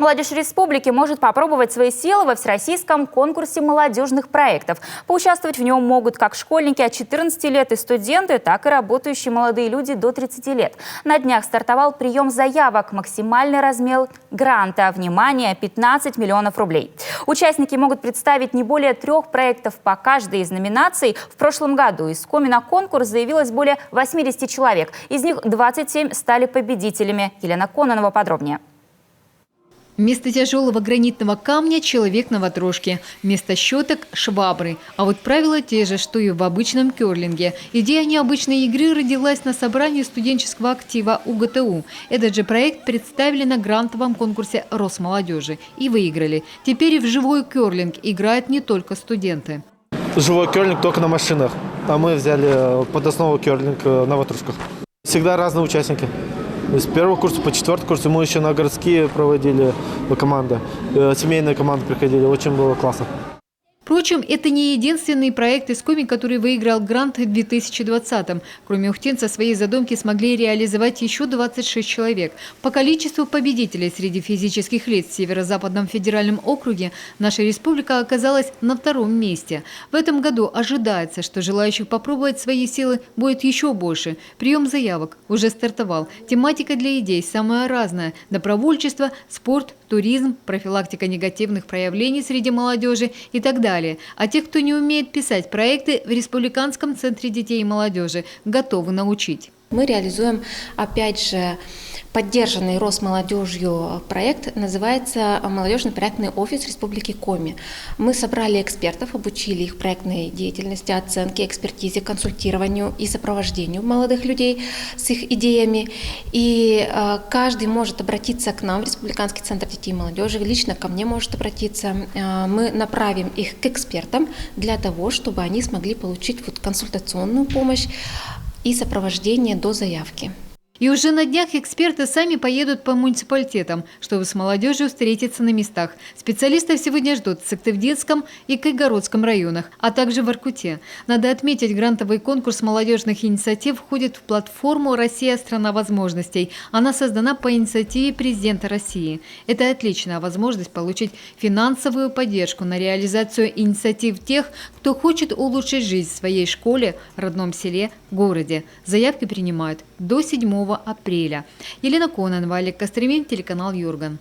Молодежь республики может попробовать свои силы во всероссийском конкурсе молодежных проектов. Поучаствовать в нем могут как школьники от 14 лет и студенты, так и работающие молодые люди до 30 лет. На днях стартовал прием заявок. Максимальный размер гранта, внимание, 15 миллионов рублей. Участники могут представить не более 3 проектов по каждой из номинаций. В прошлом году из Коми на конкурс заявилось более 80 человек. Из них 27 стали победителями. Елена Кононова подробнее. Вместо тяжелого гранитного камня – человек на ватрушке. Вместо щеток – швабры. А вот правила те же, что и в обычном керлинге. Идея необычной игры родилась на собрании студенческого актива УГТУ. Этот же проект представили на грантовом конкурсе Росмолодежи и выиграли. Теперь и в живой керлинг играют не только студенты. Живой керлинг только на машинах, а мы взяли под основу керлинг на ватрушках. Всегда разные участники. С 1-го курса по 4-й курс мы еще на городские проводили команды, семейные команды приходили, очень было классно. Впрочем, это не единственный проект из Коми, который выиграл грант в 2020-м. Кроме ухтенца, свои задумки смогли реализовать еще 26 человек. По количеству победителей среди физических лиц в Северо-Западном федеральном округе наша республика оказалась на 2-м месте. В этом году ожидается, что желающих попробовать свои силы будет еще больше. Прием заявок уже стартовал. Тематика для идей самая разная – добровольчество, спорт, туризм, профилактика негативных проявлений среди молодежи и так далее. А тех, кто не умеет писать проекты, в Республиканском центре детей и молодежи готовы научить. Мы реализуем, опять же, поддержанный Росмолодежью проект, называется «Молодежный проектный офис Республики Коми». Мы собрали экспертов, обучили их проектной деятельности, оценке, экспертизе, консультированию и сопровождению молодых людей с их идеями. И каждый может обратиться к нам в Республиканский центр детей и молодежи, лично ко мне может обратиться. Мы направим их к экспертам для того, чтобы они смогли получить консультационную помощь и сопровождение до заявки. И уже на днях эксперты сами поедут по муниципалитетам, чтобы с молодежью встретиться на местах. Специалистов сегодня ждут в Сыктывдинском и Кайгородском районах, а также в Воркуте. Надо отметить, грантовый конкурс молодежных инициатив входит в платформу «Россия – страна возможностей». Она создана по инициативе президента России. Это отличная возможность получить финансовую поддержку на реализацию инициатив тех, кто хочет улучшить жизнь в своей школе, родном селе, городе. Заявки принимают до 7 апреля. Елена Кононова, Олег Костремин, телеканал Юрган.